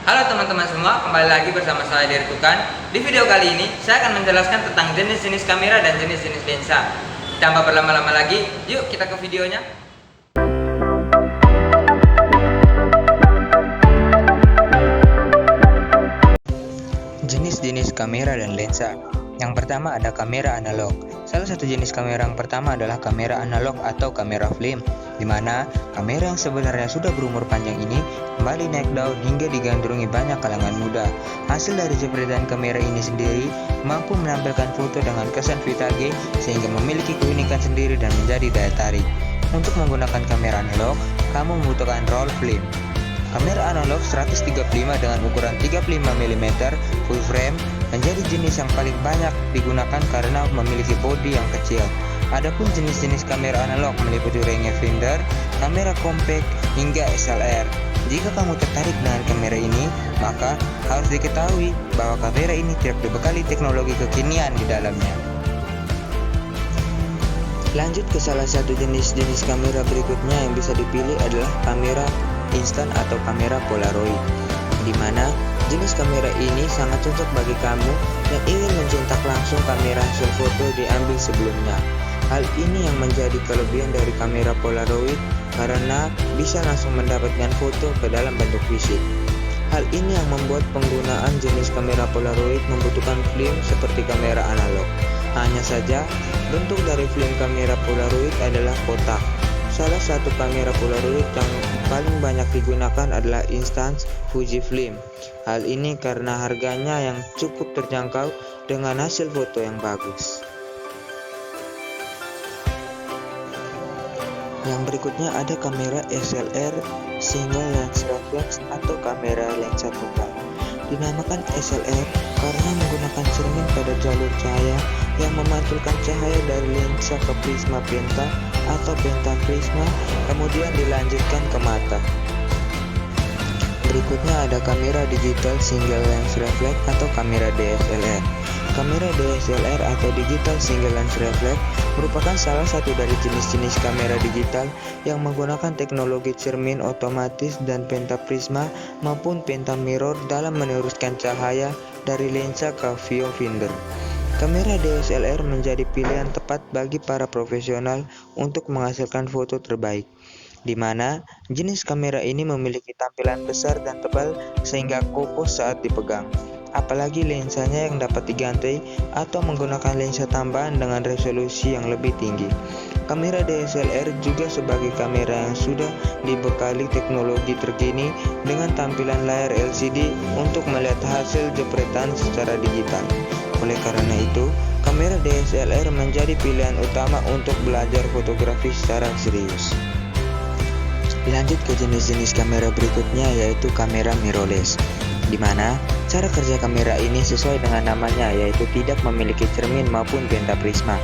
Halo teman-teman semua, kembali lagi bersama saya Dery Tukan. Di video kali ini, saya akan menjelaskan tentang jenis-jenis kamera dan jenis-jenis lensa. Tanpa berlama-lama lagi, yuk kita ke videonya. Jenis-jenis kamera dan lensa. Yang pertama ada kamera analog. Salah satu jenis kamera yang pertama adalah kamera analog atau kamera film, di mana kamera yang sebenarnya sudah berumur panjang ini kembali naik daun hingga digandrungi banyak kalangan muda. Hasil dari jepretan kamera ini sendiri mampu menampilkan foto dengan kesan VTG sehingga memiliki keunikan sendiri dan menjadi daya tarik. Untuk menggunakan kamera analog, kamu membutuhkan roll film. Kamera analog 135 dengan ukuran 35 mm full frame menjadi jenis yang paling banyak digunakan karena memiliki bodi yang kecil. Adapun jenis-jenis kamera analog meliputi rangefinder, kamera compact, hingga SLR. Jika kamu tertarik dengan kamera ini, maka harus diketahui bahwa kamera ini tidak dibekali teknologi kekinian di dalamnya. Lanjut ke salah satu jenis-jenis kamera berikutnya yang bisa dipilih adalah kamera instan atau kamera polaroid, di mana jenis kamera ini sangat cocok bagi kamu yang ingin mencetak langsung kamera hasil foto diambil sebelumnya. Hal ini yang menjadi kelebihan dari kamera polaroid karena bisa langsung mendapatkan foto ke dalam bentuk fisik. Hal ini yang membuat penggunaan jenis kamera polaroid membutuhkan film seperti kamera analog. Hanya saja, bentuk dari film kamera polaroid adalah kotak. Salah satu kamera polaroid yang paling banyak digunakan adalah Instax Fujifilm. Hal ini karena harganya yang cukup terjangkau dengan hasil foto yang bagus. Yang berikutnya ada kamera SLR single lens reflex atau kamera lensa tunggal. Dinamakan SLR karena menggunakan cermin pada jalur cahaya yang memantulkan cahaya dari lensa ke prisma penta atau pentaprisma, kemudian dilanjutkan ke mata. Berikutnya ada kamera digital single lens reflex atau kamera DSLR. Kamera DSLR atau digital single lens reflex merupakan salah satu dari jenis-jenis kamera digital yang menggunakan teknologi cermin otomatis dan pentaprisma maupun pentamirror dalam meneruskan cahaya dari lensa ke viewfinder. Kamera DSLR menjadi pilihan tepat bagi para profesional untuk menghasilkan foto terbaik, di mana jenis kamera ini memiliki tampilan besar dan tebal sehingga kokoh saat dipegang. Apalagi lensanya yang dapat diganti atau menggunakan lensa tambahan dengan resolusi yang lebih tinggi. Kamera DSLR juga sebagai kamera yang sudah dibekali teknologi terkini dengan tampilan layar LCD untuk melihat hasil jepretan secara digital. Oleh karena itu, kamera DSLR menjadi pilihan utama untuk belajar fotografi secara serius. Lanjut ke jenis-jenis kamera berikutnya yaitu kamera mirrorless, di mana cara kerja kamera ini sesuai dengan namanya yaitu tidak memiliki cermin maupun pentaprisma.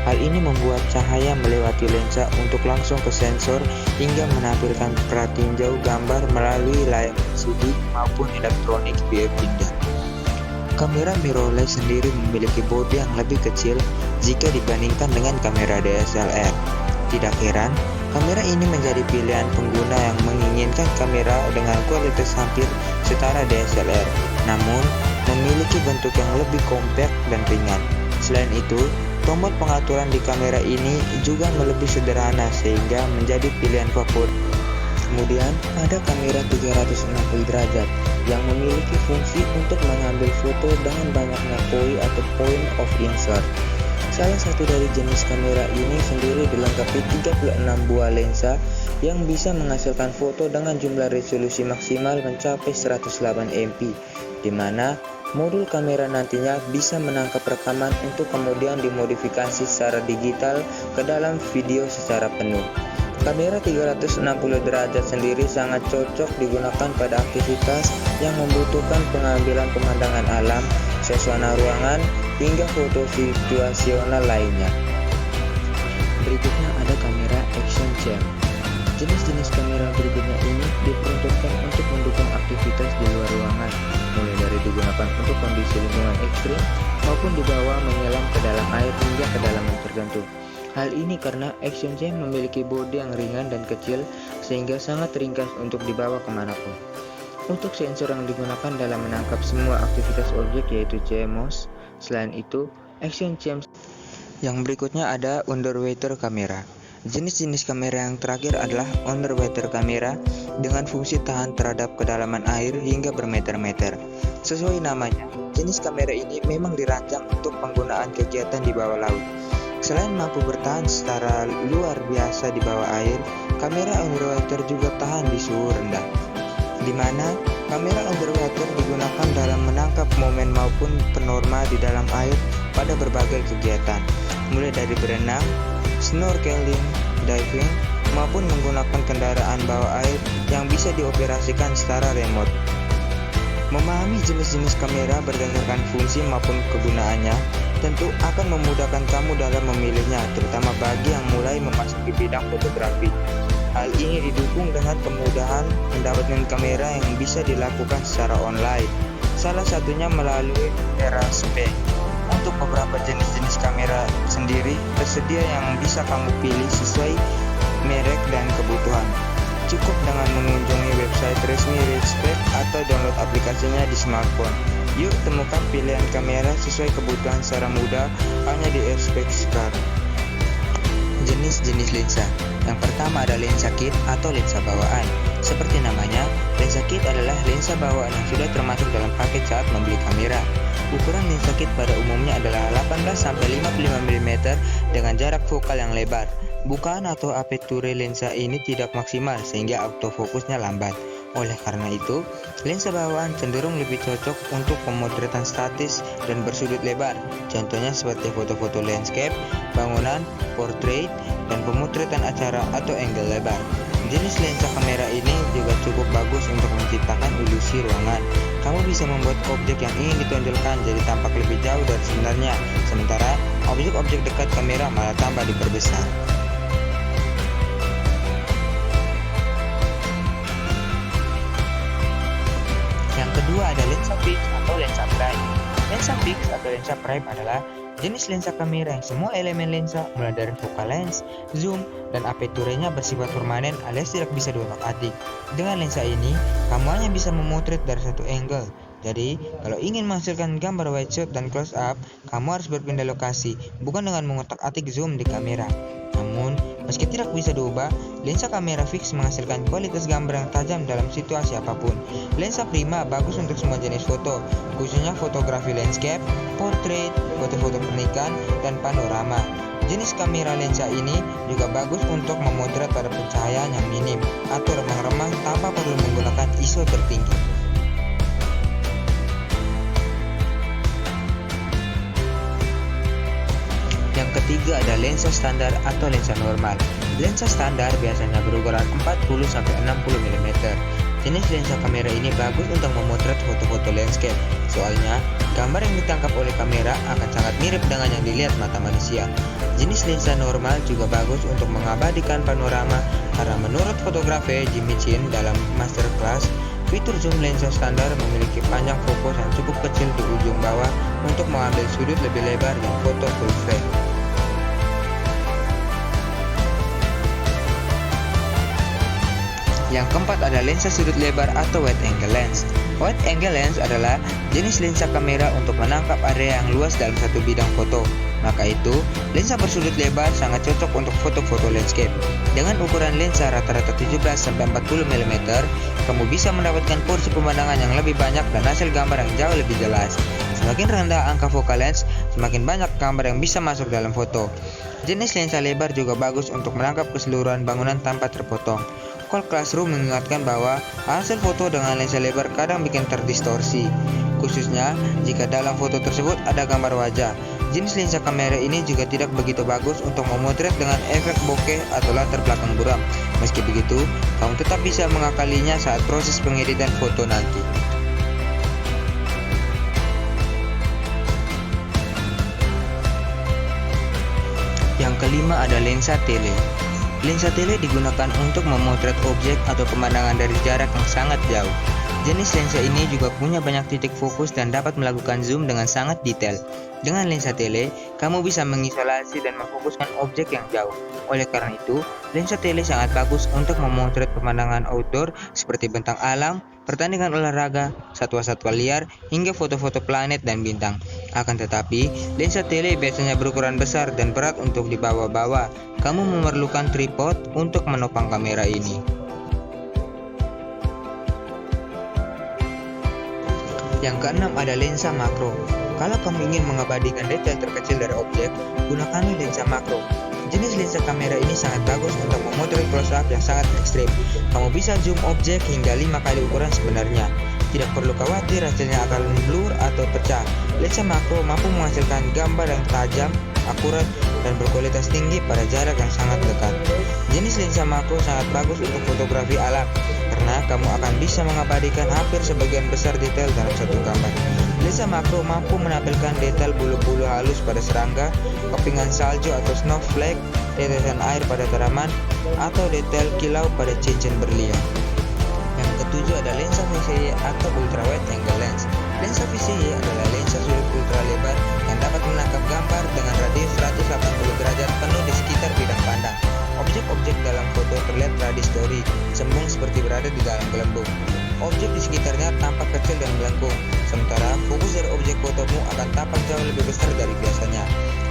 Hal ini membuat cahaya melewati lensa untuk langsung ke sensor hingga menampilkan pratinjau gambar melalui layar LCD maupun elektronik viewfinder. Kamera mirrorless sendiri memiliki bodi yang lebih kecil jika dibandingkan dengan kamera DSLR. Tidak heran, kamera ini menjadi pilihan pengguna yang menginginkan kamera dengan kualitas hampir setara DSLR, namun memiliki bentuk yang lebih kompak dan ringan. Selain itu, tombol pengaturan di kamera ini juga lebih sederhana sehingga menjadi pilihan favorit. Kemudian ada kamera 360 derajat yang memiliki fungsi untuk mengambil foto dengan banyaknya koi atau point of insert. Salah satu dari jenis kamera ini sendiri dilengkapi 36 buah lensa yang bisa menghasilkan foto dengan jumlah resolusi maksimal mencapai 108 MP, di mana modul kamera nantinya bisa menangkap rekaman untuk kemudian dimodifikasi secara digital ke dalam video secara penuh. Kamera 360 derajat sendiri sangat cocok digunakan pada aktivitas yang membutuhkan pengambilan pemandangan alam, suasana ruangan, hingga foto situasional lainnya. Berikutnya ada kamera action cam. Jenis-jenis kamera berikutnya ini diperuntukkan untuk mendukung aktivitas di luar ruangan, mulai dari digunakan untuk kondisi lingkungan ekstrim maupun dibawa menyelam ke dalam air hingga kedalaman tertentu. Hal ini karena action cam memiliki bodi yang ringan dan kecil sehingga sangat ringkas untuk dibawa kemanapun. untuk sensor yang digunakan dalam menangkap semua aktivitas objek yaitu CMOS. Selain itu, action cam. Yang berikutnya ada underwater kamera. Jenis-jenis kamera yang terakhir adalah underwater kamera dengan fungsi tahan terhadap kedalaman air hingga bermeter-meter. Sesuai namanya, jenis kamera ini memang dirancang untuk penggunaan kegiatan di bawah laut. Selain mampu bertahan secara luar biasa di bawah air, kamera underwater juga tahan di suhu rendah, di mana kamera underwater digunakan dalam menangkap momen maupun penorma di dalam air pada berbagai kegiatan, mulai dari berenang, snorkeling, diving, maupun menggunakan kendaraan bawah air yang bisa dioperasikan secara remote. Memahami jenis-jenis kamera berdasarkan fungsi maupun kegunaannya tentu akan memudahkan kamu dalam memilihnya, terutama bagi yang mulai memasuki bidang fotografi. Hal ini didukung dengan kemudahan mendapatkan kamera yang bisa dilakukan secara online, salah satunya melalui Eraspace. Untuk beberapa jenis-jenis kamera sendiri tersedia yang bisa kamu pilih sesuai merek dan kebutuhan. Cukup dengan mengunjungi website resmi Eraspace atau download aplikasinya di smartphone. Yuk temukan pilihan kamera sesuai kebutuhan secara mudah hanya di Eraspace sekarang. Jenis-jenis lensa. Yang pertama ada lensa kit atau lensa bawaan. Seperti namanya, lensa kit adalah lensa bawaan yang sudah termasuk dalam paket saat membeli kamera. Ukuran lensa kit pada umumnya adalah 18-55 mm dengan jarak fokal yang lebar. Bukaan atau aperture lensa ini tidak maksimal sehingga autofokusnya lambat. Oleh karena itu, lensa bawaan cenderung lebih cocok untuk pemotretan statis dan bersudut lebar. Contohnya seperti foto-foto landscape, bangunan, portrait, dan pemotretan acara atau angle lebar. Jenis lensa kamera ini juga cukup bagus untuk menciptakan ilusi ruangan. Kamu bisa membuat objek yang ingin ditonjolkan jadi tampak lebih jauh dari sebenarnya, sementara objek-objek dekat kamera malah tambah diperbesar. Yang kedua ada lensa fix atau lensa prime. Lensa fix atau lensa prime adalah jenis lensa kamera yang semua elemen lensa mulai dari focal lens, zoom, dan aperturenya bersifat permanen alias tidak bisa diutak-atik. Dengan lensa ini, kamu hanya bisa memotret dari satu angle. Jadi, kalau ingin menghasilkan gambar wide shot dan close up, kamu harus berpindah lokasi, bukan dengan mengutak-atik zoom di kamera. Namun, meski tidak bisa diubah, lensa kamera fix menghasilkan kualitas gambar yang tajam dalam situasi apapun. Lensa prima bagus untuk semua jenis foto, khususnya fotografi landscape, portrait, foto-foto pernikahan, dan panorama. Jenis kamera lensa ini juga bagus untuk memotret pada pencahayaan yang minim atau remang-remang tanpa perlu menggunakan ISO tertinggi. Yang ketiga ada lensa standar atau lensa normal. Lensa standar biasanya berukuran 40-60 mm. Jenis lensa kamera ini bagus untuk memotret foto-foto landscape. Soalnya, gambar yang ditangkap oleh kamera akan sangat mirip dengan yang dilihat mata manusia. Jenis lensa normal juga bagus untuk mengabadikan panorama karena menurut fotografer Jimmy Chin dalam masterclass, fitur zoom lensa standar memiliki panjang fokus yang cukup kecil di ujung bawah untuk mengambil sudut lebih lebar dan foto full frame. Yang keempat ada lensa sudut lebar atau wide angle lens. Wide angle lens adalah jenis lensa kamera untuk menangkap area yang luas dalam satu bidang foto. Maka itu, lensa bersudut lebar sangat cocok untuk foto-foto landscape. Dengan ukuran lensa rata-rata 17-40 mm, kamu bisa mendapatkan porsi pemandangan yang lebih banyak dan hasil gambar yang jauh lebih jelas. Semakin rendah angka focal lens, semakin banyak gambar yang bisa masuk dalam foto. Jenis lensa lebar juga bagus untuk menangkap keseluruhan bangunan tanpa terpotong. Cole Classroom mengingatkan bahwa hasil foto dengan lensa lebar kadang bikin terdistorsi, khususnya jika dalam foto tersebut ada gambar wajah. Jenis lensa kamera ini juga tidak begitu bagus untuk memotret dengan efek bokeh atau latar belakang buram. Meski begitu, kamu tetap bisa mengakalinya saat proses pengeditan foto nanti. Yang kelima ada lensa tele. Lensa tele digunakan untuk memotret objek atau pemandangan dari jarak yang sangat jauh. Jenis lensa ini juga punya banyak titik fokus dan dapat melakukan zoom dengan sangat detail. Dengan lensa tele, kamu bisa mengisolasi dan memfokuskan objek yang jauh. Oleh karena itu, lensa tele sangat bagus untuk memotret pemandangan outdoor seperti bentang alam, pertandingan olahraga, satwa-satwa liar, hingga foto-foto planet dan bintang. Akan tetapi, lensa tele biasanya berukuran besar dan berat untuk dibawa-bawa. Kamu memerlukan tripod untuk menopang kamera ini. Yang keenam ada lensa makro. Kalau kamu ingin mengabadikan detail terkecil dari objek, gunakanlah lensa makro. Jenis lensa kamera ini sangat bagus untuk memotret close-up yang sangat ekstrim. Kamu bisa zoom objek hingga 5 kali ukuran sebenarnya. Tidak perlu khawatir hasilnya akan blur atau pecah. Lensa makro mampu menghasilkan gambar yang tajam, akurat, dan berkualitas tinggi pada jarak yang sangat dekat. Jenis lensa makro sangat bagus untuk fotografi alam, karena kamu akan bisa mengabadikan hampir sebagian besar detail dalam satu gambar. Lensa makro mampu menampilkan detail bulu-bulu halus pada serangga, kepingan salju atau snowflake, tetesan air pada tanaman, atau detail kilau pada cincin berlian. Yang ketujuh ada lensa fisheye atau ultra wide angle lens. Lensa fisheye adalah lensa sudut ultra lebar yang dapat menangkap gambar dengan radius 180 derajat penuh di sekitar bidang pandang. Objek-objek dalam foto terlihat tradistori, sembung seperti berada di dalam gelembung. Objek di sekitarnya tampak kecil dan melengkung, sementara fokus dari objek fotomu akan tampak jauh lebih besar dari biasanya.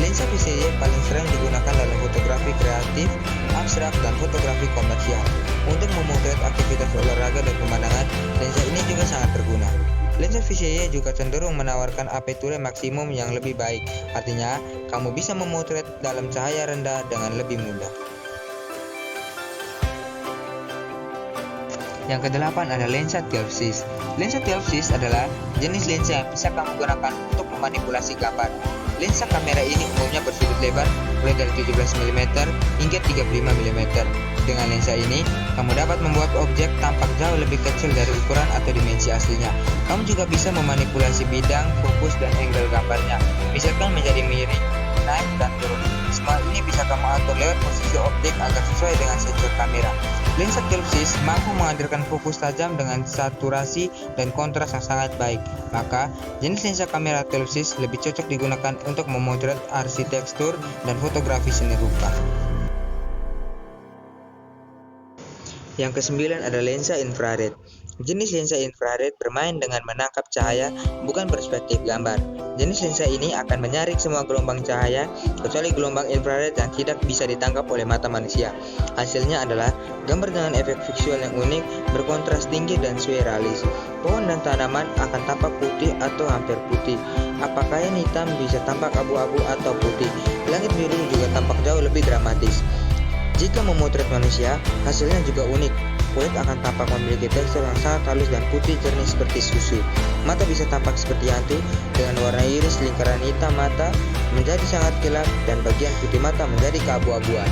Lensa fisheye paling sering digunakan dalam fotografi kreatif, abstrak, dan fotografi komersial. Untuk memotret aktivitas olahraga dan pemandangan, lensa ini juga sangat berguna. Lensa fisheye juga cenderung menawarkan aperture maksimum yang lebih baik, artinya kamu bisa memotret dalam cahaya rendah dengan lebih mudah. Yang kedelapan ada lensa 12-6. Lensa 12-6 adalah jenis lensa yang bisa kamu gunakan untuk memanipulasi gambar. Lensa kamera ini umumnya bersudut lebar mulai dari 17 mm hingga 35 mm. Dengan lensa ini, kamu dapat membuat objek tampak jauh lebih kecil dari ukuran atau dimensi aslinya. Kamu juga bisa memanipulasi bidang, fokus, dan angle gambarnya, misalkan menjadi miring, naik, dan turun. Semua ini bisa kamu atur lewat posisi objek agar sesuai dengan sensor kamera. Lensa 12-6 mampu menghadirkan fokus tajam dengan saturasi dan kontras yang sangat baik. Maka, jenis lensa kamera 12-6 lebih cocok digunakan untuk memotret arsitektur dan fotografi seni rupa. Yang kesembilan ada lensa infrared. Jenis lensa infrared bermain dengan menangkap cahaya, bukan perspektif gambar. Jenis lensa ini akan menyaring semua gelombang cahaya, kecuali gelombang infrared yang tidak bisa ditangkap oleh mata manusia. Hasilnya adalah gambar dengan efek visual yang unik, berkontras tinggi dan surrealis. Pohon dan tanaman akan tampak putih atau hampir putih. Pakaian hitam bisa tampak abu-abu atau putih. Langit biru juga tampak jauh lebih dramatis. Jika memotret manusia, hasilnya juga unik. Kulit akan tampak memiliki tekstur yang sangat halus dan putih jernih seperti susu. Mata bisa tampak seperti hantu dengan warna iris lingkaran hitam mata menjadi sangat gelap dan bagian putih mata menjadi keabu-abuan.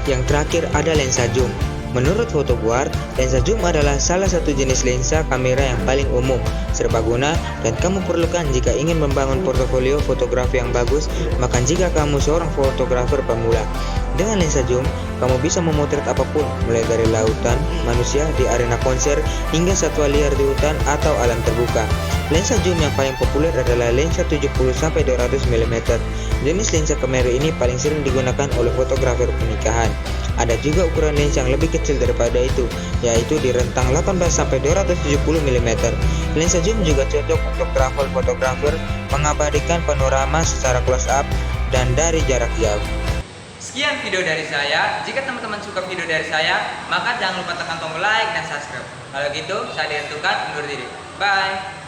Yang terakhir ada lensa zoom. Menurut Photoguard, lensa zoom adalah salah satu jenis lensa kamera yang paling umum, serbaguna, dan kamu perlukan jika ingin membangun portofolio fotografi yang bagus, bahkan jika kamu seorang fotografer pemula. Dengan lensa zoom, kamu bisa memotret apapun, mulai dari lautan, manusia di arena konser, hingga satwa liar di hutan atau alam terbuka. Lensa zoom yang paling populer adalah lensa 70-200 mm. Jenis lensa kamera ini paling sering digunakan oleh fotografer pernikahan. Ada juga ukuran lensa yang lebih kecil daripada itu, yaitu di rentang 18-270 mm. Lensa zoom juga cocok untuk travel photographer, mengabadikan panorama secara close up dan dari jarak jauh. Sekian video dari saya. Jika teman-teman suka video dari saya, maka jangan lupa tekan tombol like dan subscribe. Kalau gitu, saya Dian Tukan undur diri. Bye.